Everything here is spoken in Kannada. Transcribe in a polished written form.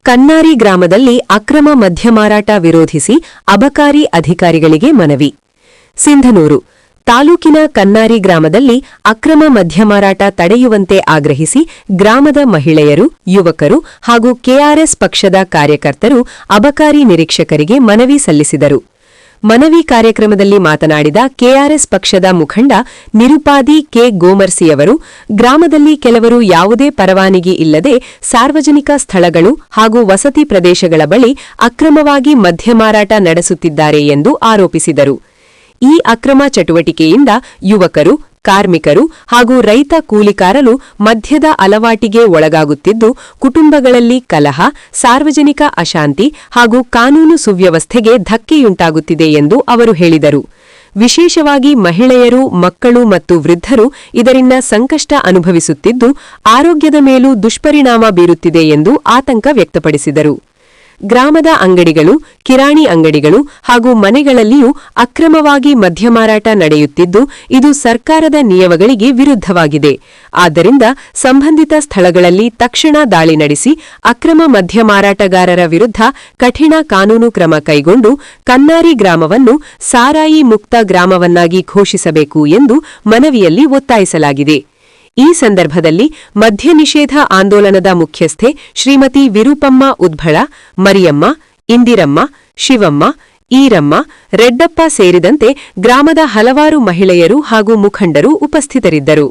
ಕನ್ನಾರಿ ಗ್ರಾಮದಲ್ಲಿ ಅಕ್ರಮ ಮದ್ಯ ಮಾರಾಟ ವಿರೋಧಿಸಿ ಅಬಕಾರಿ ಅಧಿಕಾರಿಗಳಿಗೆ ಮನವಿ. ಸಿಂಧನೂರು ತಾಲೂಕಿನ ಕನ್ನಾರಿ ಗ್ರಾಮದಲ್ಲಿ ಅಕ್ರಮ ಮದ್ಯ ಮಾರಾಟ ತಡೆಯುವಂತೆ ಆಗ್ರಹಿಸಿ ಗ್ರಾಮದ ಮಹಿಳೆಯರು, ಯುವಕರು ಹಾಗೂ ಕೆಆರ್ಎಸ್ ಪಕ್ಷದ ಕಾರ್ಯಕರ್ತರು ಅಬಕಾರಿ ನಿರೀಕ್ಷಕರಿಗೆ ಮನವಿ ಸಲ್ಲಿಸಿದರು. ಮನವಿ ಕಾರ್ಯಕ್ರಮದಲ್ಲಿ ಮಾತನಾಡಿದ ಕೆಆರ್ಎಸ್ ಪಕ್ಷದ ಮುಖಂಡ ನಿರುಪಾದಿ ಕೆ ಗೋಮರ್ಸಿಯವರು, ಗ್ರಾಮದಲ್ಲಿ ಕೆಲವರು ಯಾವುದೇ ಪರವಾನಗಿ ಇಲ್ಲದೆ ಸಾರ್ವಜನಿಕ ಸ್ಥಳಗಳು ಹಾಗೂ ವಸತಿ ಪ್ರದೇಶಗಳ ಬಳಿ ಅಕ್ರಮವಾಗಿ ಮದ್ಯ ಮಾರಾಟ ನಡೆಸುತ್ತಿದ್ದಾರೆ ಎಂದು ಆರೋಪಿಸಿದರು. ಈ ಅಕ್ರಮ ಚಟುವಟಿಕೆಯಿಂದ ಯುವಕರು, ಕಾರ್ಮಿಕರು ಹಾಗೂ ರೈತ ಕೂಲಿಕಾರರು ಮದ್ಯದ ಅಲವಾಟಿಗೆ ಒಳಗಾಗುತ್ತಿದ್ದು, ಕುಟುಂಬಗಳಲ್ಲಿ ಕಲಹ, ಸಾರ್ವಜನಿಕ ಅಶಾಂತಿ ಹಾಗೂ ಕಾನೂನು ಸುವ್ಯವಸ್ಥೆಗೆ ಧಕ್ಕೆಯುಂಟಾಗುತ್ತಿದೆ ಎಂದು ಅವರು ಹೇಳಿದರು. ವಿಶೇಷವಾಗಿ ಮಹಿಳೆಯರು, ಮಕ್ಕಳು ಮತ್ತು ವೃದ್ಧರು ಇದರಿಂದ ಸಂಕಷ್ಟ ಅನುಭವಿಸುತ್ತಿದ್ದು, ಆರೋಗ್ಯದ ಮೇಲೂ ದುಷ್ಪರಿಣಾಮ ಬೀರುತ್ತಿದೆ ಎಂದು ಆತಂಕ ವ್ಯಕ್ತಪಡಿಸಿದರು. ಗ್ರಾಮದ ಅಂಗಡಿಗಳು, ಕಿರಾಣಿ ಅಂಗಡಿಗಳು ಹಾಗೂ ಮನೆಗಳಲ್ಲಿಯೂ ಅಕ್ರಮವಾಗಿ ಮದ್ಯ ಮಾರಾಟ ನಡೆಯುತ್ತಿದ್ದು, ಇದು ಸರ್ಕಾರದ ನಿಯಮಗಳಿಗೆ ವಿರುದ್ಧವಾಗಿದೆ. ಆದ್ದರಿಂದ ಸಂಬಂಧಿತ ಸ್ಥಳಗಳಲ್ಲಿ ತಕ್ಷಣ ದಾಳಿ ನಡೆಸಿ ಅಕ್ರಮ ಮದ್ಯ ಮಾರಾಟಗಾರರ ವಿರುದ್ಧ ಕಠಿಣ ಕಾನೂನು ಕ್ರಮ ಕೈಗೊಂಡು ಕನ್ನಾರಿ ಗ್ರಾಮವನ್ನು ಸಾರಾಯಿ ಮುಕ್ತ ಗ್ರಾಮವನ್ನಾಗಿ ಘೋಷಿಸಬೇಕು ಎಂದು ಮನವಿಯಲ್ಲಿ ಒತ್ತಾಯಿಸಲಾಗಿದೆ. ಈ ಸಂದರ್ಭದಲ್ಲಿ ಮದ್ಯ ನಿಷೇಧ ಆಂದೋಲನದ ಮುಖ್ಯಸ್ಥೆ ಶ್ರೀಮತಿ ವಿರೂಪಮ್ಮ ಉದ್ಭಳ, ಮರಿಯಮ್ಮ, ಇಂದಿರಮ್ಮ, ಶಿವಮ್ಮ, ಈರಮ್ಮ, ರೆಡ್ಡಪ್ಪ ಸೇರಿದಂತೆ ಗ್ರಾಮದ ಹಲವಾರು ಮಹಿಳೆಯರು ಹಾಗೂ ಮುಖಂಡರು ಉಪಸ್ಥಿತರಿದ್ದರು.